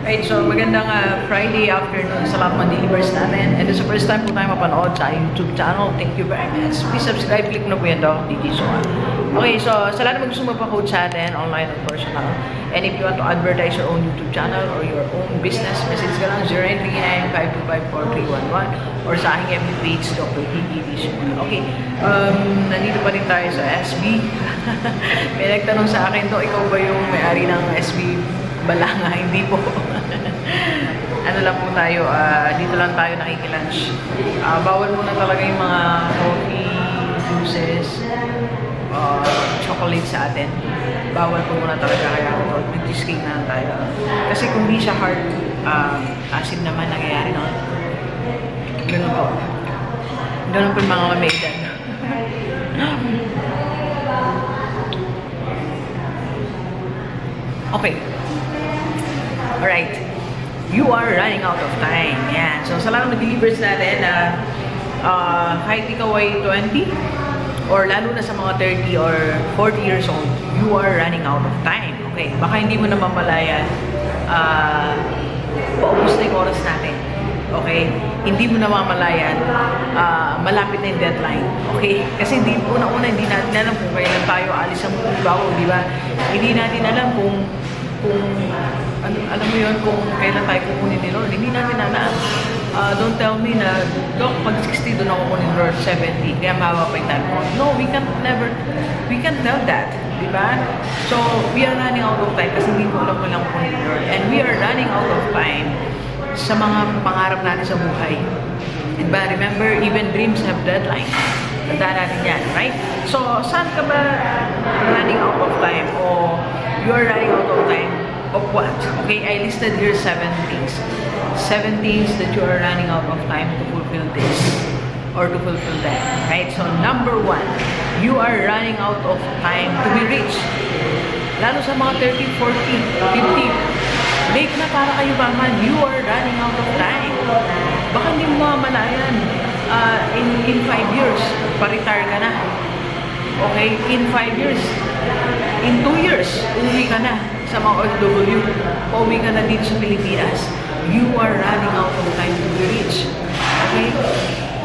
Right, so magandang Friday afternoon sa lahat ng delivers natin. And this is the first time po tayo mapanood sa YouTube channel. Thank you very much. Please subscribe, click na po yan daw, Gigi. Okay, so sa lahat ng gusto magpa-coach sa atin, online and personal. And if you want to advertise your own YouTube channel or your own business, message ka lang 0939-525-4311 or sa aking FB page, Dr. Gigi. Okay, nandito pa rin tayo sa SB. May nagtanong sa akin to, ikaw ba yung may-ari ng SB? Bala nga, hindi po. Ano lang po tayo, dito lang tayo nakikilunch. Bawal muna talaga yung mga coffee, juices, chocolate sa atin. Bawal po muna talaga, kaya nag-cheesecake na lang tayo. Kasi kung di siya hard, acid naman nangyayari no? Ganun po. Ganun po yung mga kamaidan. Okay. Alright, you are running out of time. Yan. So, sa lahat ng delivers natin na kahit ikaw ay 20 or lalo na sa mga 30 or 40 years old, you are running out of time. Okay, baka hindi mo na mamalayan paubos na yung oras natin. Okay, hindi mo na mamalayan malapit na yung deadline. Okay, kasi una-una hindi natin alam kung kailan tayo alis sa mundo bago, di ba? Hindi natin alam kung alam mo yun, kung kailan tayo kukunin ni Lord. Hindi natin alam. Don't tell me na, Dok, pag 60 doon ako kunin ni Lord, 70, kaya mahaba pa yung time ko. No, we can't tell that. Diba? So, we are running out of time kasi hindi ko alam kung lang kunin ni Lord. And we are running out of time sa mga pangarap natin sa buhay. Diba? Remember, even dreams have deadlines. Tandaan natin yan, right? So, saan ka ba running out of time? O you are running out of time of what? Okay, I listed here 7 things. 7 things that you are running out of time to fulfill this or to fulfill that. Right? So, number 1, you are running out of time to be rich. Lalo sa mga 30, 40, 50. Make na para kayo baman. You are running out of time. Baka hindi mo mamalayan. In 5 years, pa-retire ka na. Okay? In 5 years. In 2 years, uwi ka na sa mga OFW. Pauwi ka na dito sa Pilipinas. You are running out of time to be rich. Okay?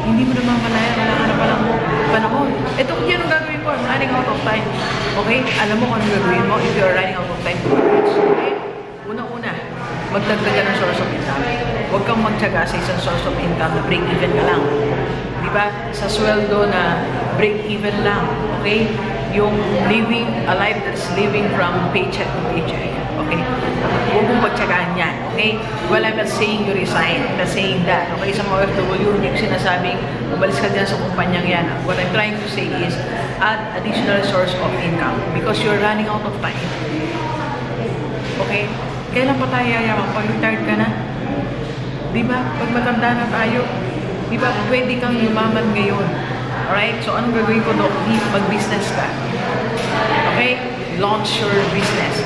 Hindi mo na mamalayan. Wala ka na palang panahon. Ito, yan ang gagawin ko. I'm running out of time. Okay? Alam mo kung anong gagawin mo if you are running out of time to be rich. Okay? Una-una, magdagdag ka ng source of income. Huwag kang magtyaga sa isang source of income na break-even ka lang. Diba? Sa sweldo na break-even lang. Okay? Yung living, a life that's living from paycheck to paycheck. Okay? Huwag mong pagtyagaan yan. Okay? Well, I'm not saying you resign. I'm not saying that. Okay? Sa mga OFW, hindi ko sinasabing umalis ka dyan sa kumpanyang yan. What I'm trying to say is add additional source of income because you're running out of time. Okay? Kailan pa tayo yayaman? Pag retired ka na? Diba? Pag matanda na tayo, diba? Pwede kang yumaman ngayon. Alright? So, anong gagawin ko doon? Mag-business ka. Okay? Launch your business.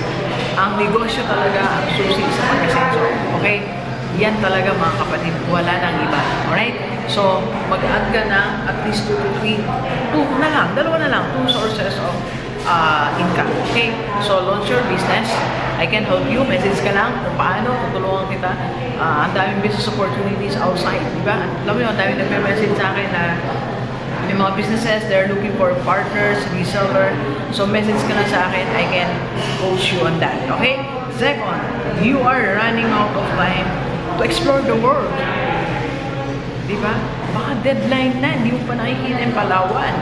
Ang negosyo talaga ang susi sa pag-asenso. Okay? Yan talaga mga kapatid. Wala nang iba. Alright? So, mag-add ka na at least 2 to 3. 2 na lang. 2 na lang. 2 sources of income. Okay? So, launch your business. I can help you. Message ka lang kung paano. Tutulungan kita. Ang daming business opportunities outside. Diba? Alam mo yun, ang daming nagme-message sa akin na may mga businesses, they're looking for partners, reseller. So, message ka na sa akin. I can coach you on that. Okay? Second, you are running out of time to explore the world. Diba? Baka deadline na. Hindi mo pa nakikita yung Palawan.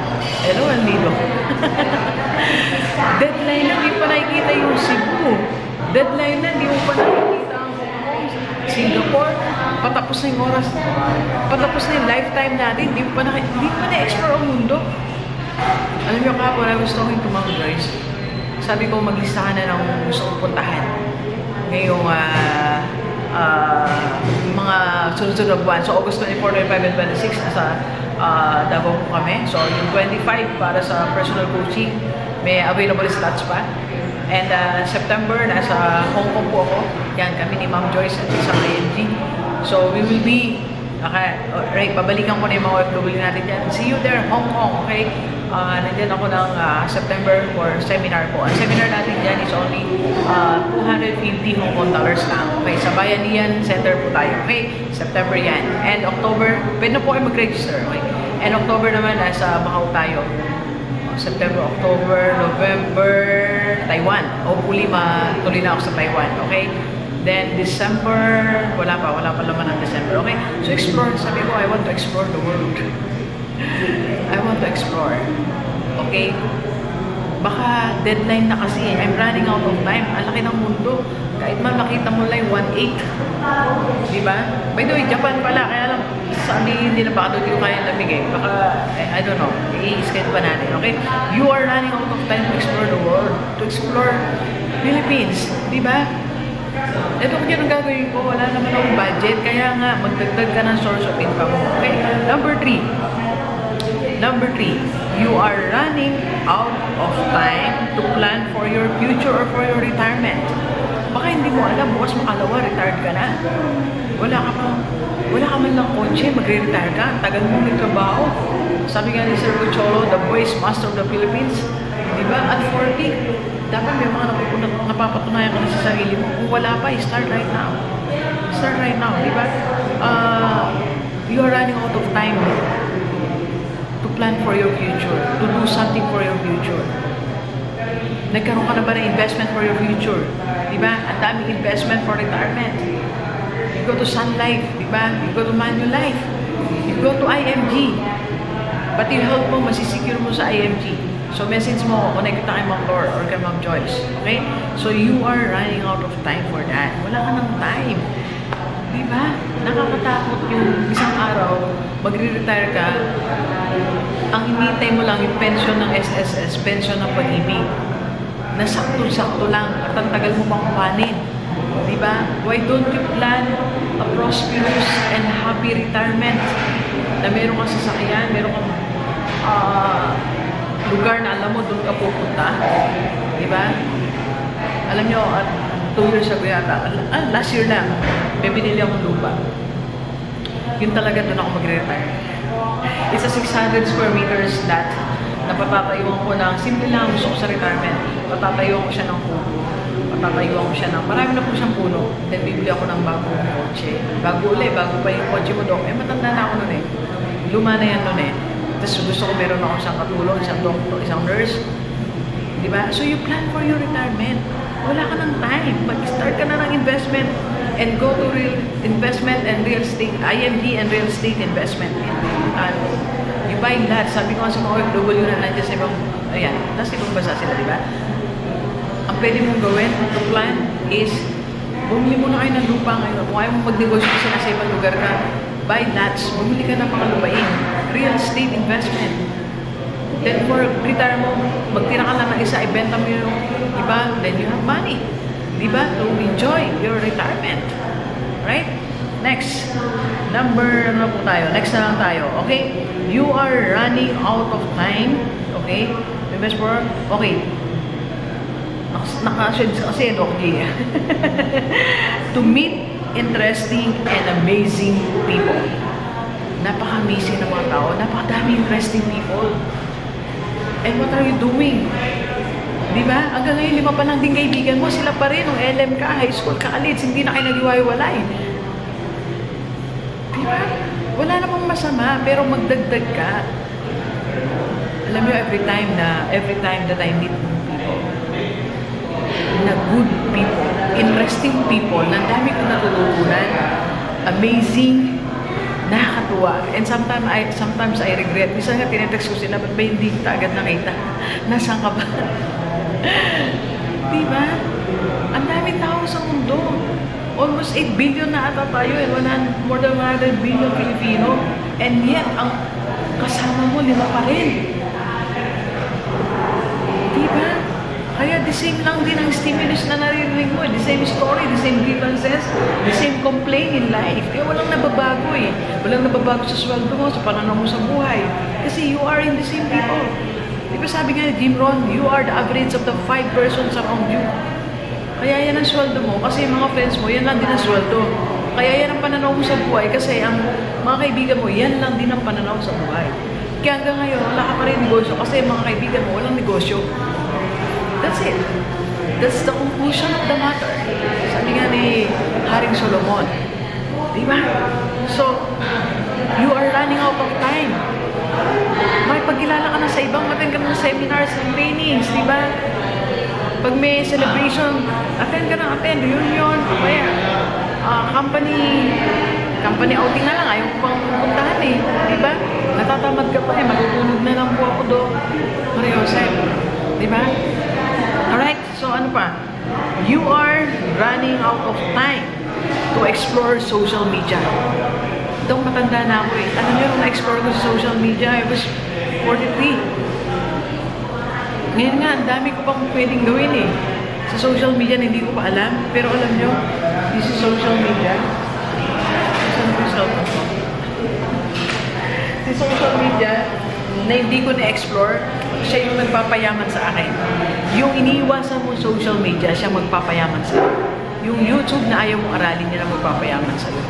Hello, Andido. Deadline na. Hindi pa nakikita yung Cebu. Deadline na. Hindi mo pa nakikita ang Singapore. Patapos na yung oras. Patapos na yung lifetime natin. Hindi pa na-explore ang mundo. Alam niyo kapon, I was talking to Ma'am Joyce. Sabi ko, maglista ka na ng gusto kong puntahan. Ngayong mga sunod-sunod na buwan. So, August 24, 25, and 26, nasa Davao po kami. So, yung 25 para sa personal coaching, may available slots pa. And September, nasa Hong Kong po ako. Yan, kami ni Ma'am Joyce at isang ING. So, we will be, okay, right, babalikan ko na yung mga OFW natin dyan. See you there, Hong Kong, okay? Nandiyan ako ng September for seminar ko. Ang seminar natin dyan is only 250 Hong Kong dollars lang. Okay, sa Bayanihan Center po tayo. Okay, September yan. And October, pwede na po kayo mag-register. Okay. And October naman, nasa Macau tayo. September, October, November, Taiwan. Hopefully, matuloy na ako sa Taiwan. Okay? Then, December, wala pa laman ng December. Okay? So, explore. Sabi ko, I want to explore the world. I want to explore. Okay? Baka deadline na kasi. I'm running out of time. Ang laki ng mundo. Kahit man makita mo lang 1/8. Diba? By the way, Japan pala. Kaya lang, sabi hindi na baka doon yung kaya namigay. Baka, I don't know. I-schedule pa natin. Okay? You are running out of time to explore the world. To explore Philippines. Diba? Ito ko ang gagawin ko. Wala naman akong budget. Kaya nga, magdagdag ka ng source of income. Okay? Number 3, you are running out of time to plan for your future or for your retirement. Baka hindi mo alam, bukas makalawa, retired ka na. Wala ka man lang kotse, magre-retire ka. Tagal mo ng trabaho. Sabi nga ni Sir Cucholo, the voice master of the Philippines, di ba? At 40, dapat may mga napapatunayan ka na sa sarili mo. Kung wala pa, start right now. Start right now, di ba? You are running out of time to plan for your future, to do something for your future. Nagkaroon ka na ba ng investment for your future? Diba? Ang daming investment for retirement. You go to Sun Life, diba? You go to Manulife. You go to IMG. Pati yung health mo, masisecure mo sa IMG. So, message mo, connect ka kay Ma'am Lord or kay Ma'am Joyce. Okay? So, you are running out of time for that. Wala ka ng time. Diba? Nakakatakot yung isang araw, magre-retire ka, ang hinihintay mo lang yung pension ng SSS, pension ng pag-ibig, na sakto-sakto lang at ang tagal mo pang kuhanin. Diba? Why don't you plan a prosperous and happy retirement? Na meron kang sasakyan, meron kang lugar na alam mo, doon ka pupunta. Diba? Alam nyo, at 2 years ago yata, last year lang, may binili akong lupa. Yun talaga doon ako magre-retire. It's a 600 square meters lot na patatayuan ko ng, simple lang, gusto ko sa retirement. Patatayuan ko siya ng puno. Patatayuan ko siya ng, marami na po siyang puno. Then bibili ako ng bagong kotse. Bago pa yung kotse mo doon. Matanda na ako noon eh. Luma na yan noon eh. Tapos gusto ko meron ako isang katulong, isang doktor, isang nurse. Diba? So you plan for your retirement. Wala ka ng time. Mag-start ka na ng investment and go to real investment and real estate, IMG and real estate investment. You buy that. Sabi ko nga sa mga OFW na nandiyan sa ibang, ayan, nasa ibang bansa sila, di ba? Ang pwede mong gawin to plan is, bumili muna kayo ng lupa ngayon. Kung ayaw mong magnegosyo kasi nasa ibang lugar ka, buy lots. Bumili ka ng mga lupain. Real estate investment. Then for retire mo, magtira ka lang ng isa, ibenta mo yung iba, then you have money. Diba? To enjoy your retirement. Right? Next. Number, ano po tayo? Next na lang tayo. Okay? You are running out of time. Okay? Invest for, okay. Naka-shades kasi, Doc G. To meet interesting and amazing people. Napaka-amazing ng mga tao. Napakadami interesting people. And what are you doing? Diba? Hanggang ngayon, 5 pa lang din kaibigan mo. Sila pa rin. Nung LM ka, high school, college, hindi na kayo nag-iwalay. Diba? Wala namang masama, pero magdagdag ka. Alam mo, every time that I meet people, na good people, interesting people, na dami ko natutunan, amazing, nakakatuwa. And sometimes I regret. Minsan nga tinetext ko sila, ba't ba hindi kita agad nakita? Nasaan ka ba? Diba? Ang daming tao sa mundo. Almost 8 billion na ata tayo and more than 100 billion Filipino. And yet, ang kasama mo, 5 pa rin. Diba? Kaya the same lang din ang stimulus na naririnig mo. The same story, the same grievances, the same complaint in life. Kaya walang nababago eh. Walang nababago sa sweldo mo, sa pananaw mo sa buhay. Kasi you are in the same people. Diba sabi nga ni Jim Rohn, you are the average of the 5 persons around you. Kaya yan ang sweldo mo. Kasi mga friends mo, yan lang din ang sweldo. Kaya yan ang pananaw mo sa buhay. Kasi ang mga kaibigan mo, yan lang din ang pananaw sa buhay. Kaya hanggang ngayon, wala ka pa rin negosyo kasi yung mga kaibigan mo, walang negosyo. That's it. That's the conclusion of the matter. Sabi nga ni Haring Solomon. Diba? So, you are running out of time. Makipagkilala ka na sa ibang, attend ka na ng seminars and trainings, diba? Pag may celebration, attend ka na, attend, reunion, kaya company outing na lang, ayaw ko pang puntahan eh, diba? Natatamad ka pa eh, matutulog na lang po ako doon. Mariosep, diba? Alright, so ano pa? You are running out of time to explore social media. Ito, matanda na ako eh. Alam niyo, nung na-explore ko sa social media, I was 43. Ngayon nga, ang dami ko pang pwedeng gawin eh. Sa social media, hindi ko pa alam. Pero alam niyo, this is social media. Saan ko yung cellphone ko? Si social media, na hindi ko na-explore, siya yung nagpapayaman sa akin. Yung iniiwasan mo social media, siya magpapayaman sa akin. Yung YouTube na ayaw mong aralin, yan ang magpapayaman sa'yo.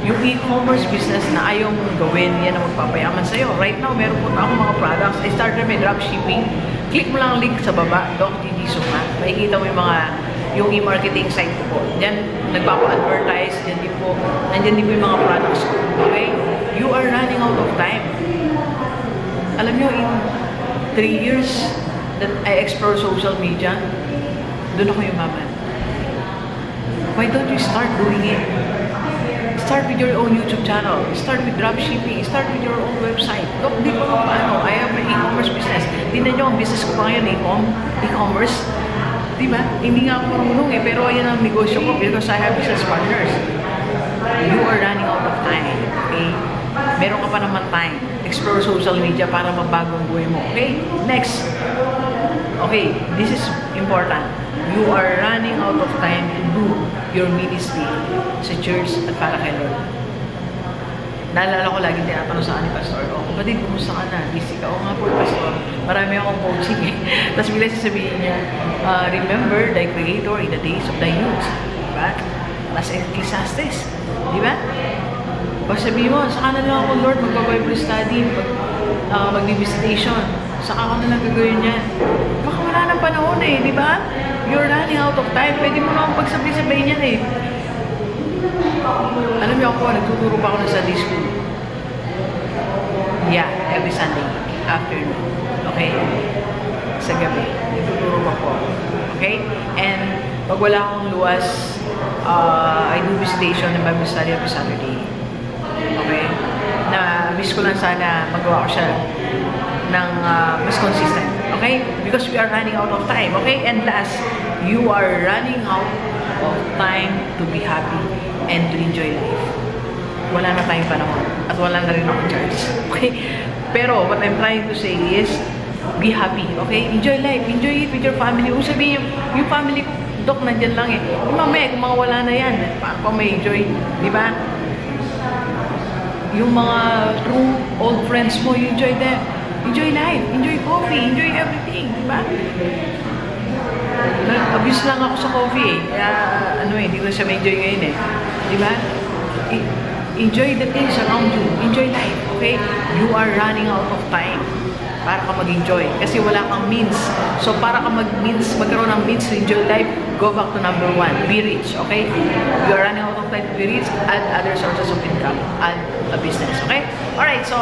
Yung e-commerce business na ayaw mong gawin, yan ang magpapayaman sa'yo. Right now, meron po ako mga products. I started my dropshipping. Click mo lang ang link sa baba, Gigi, Sunga. Makikita mo yung e-marketing site ko po. Diyan, nagpapa-advertise. Nandiyan din po yung mga products ko. Okay? You are running out of time. Alam nyo, in 3 years that I explore social media, doon ako yumaman. Why don't you start doing it? Start with your own YouTube channel. Start with dropshipping. Start with your own website. Look, di pa paano. I have my e-commerce business. Tingnan nyo, ang business ko pa ngayon, e-commerce. Diba? Hindi nga ako marunong eh, pero ayan ang negosyo ko because I have business partners. You are running out of time. Okay? Meron ka pa naman time. Explore social media para mabago ang buhay mo. Okay? Next. Okay, this is important. You are running out of time to do your ministry sa church at para kay Lord. Naalala ko lagi tinatanong sa akin ni Pastor, kapatid, kumusta ka na? Busy ka? O nga po, Pastor. Marami akong coaching eh. Tapos bila sasabihin niya, remember thy Creator in the days of thy youth. Diba? Nasa Ecclesiastes. Diba? Pag sabihin mo, saka na lang ako, Lord, magpa-Bible study, mag-visitation. Saka ako na lang gagawin yan. Baka wala ng panahon eh, di ba? You're running out of time. Pwede mo naman pagsabay-sabay niyan eh. Alam niyo ako, nagtuturo pa ako ng Sunday school. Yeah, every Sunday afternoon. Okay? Sa gabi. Nagtuturo pa po. Okay? And pag wala akong luwas, I do visitation and Bible study every Saturday. Okay? Na-miss ko lang sana magawa ko siya ng mas consistent. Okay? Because we are running out of time. Okay? And last, you are running out of time to be happy and to enjoy life. Wala na tayong panahon. At wala na rin akong charge. Okay? Pero, what I'm trying to say is, be happy. Okay? Enjoy life. Enjoy it with your family. Kung sabihin, yung family ko, Dok, nandyan lang eh. Yung mamaya, kung mga wala na yan, paano pa may enjoy? Di ba? Yung mga true old friends mo, you enjoy them. Enjoy life. Enjoy coffee. Enjoy everything. Di ba? Nag-abuse lang ako sa coffee eh. Kaya, hindi ko siya ma-enjoy ngayon eh. Di ba? Enjoy the things around you. Enjoy life. Okay? You are running out of time para ka mag-enjoy. Kasi wala kang means. So, para ka magkaroon ng means to enjoy life, go back to number 1. Be rich. Okay? You are running out of time to be rich. Add other sources of income. Add a business. Okay? Alright, so,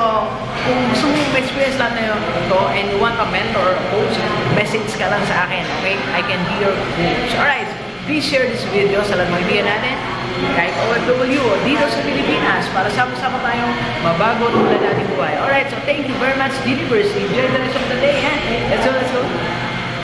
kung gusto mo ma-experience lahat na ito and you want a mentor or coach, message ka lang sa akin. Okay? I can be your coach. Alright, please share this video sa lahat ng idea natin. Kahit OFW dito sa Pilipinas para sama-sama tayong mabago at ulad natin buhay. Alright, so thank you very much, Gigi. Enjoy the rest of the day. Let's go, let's go.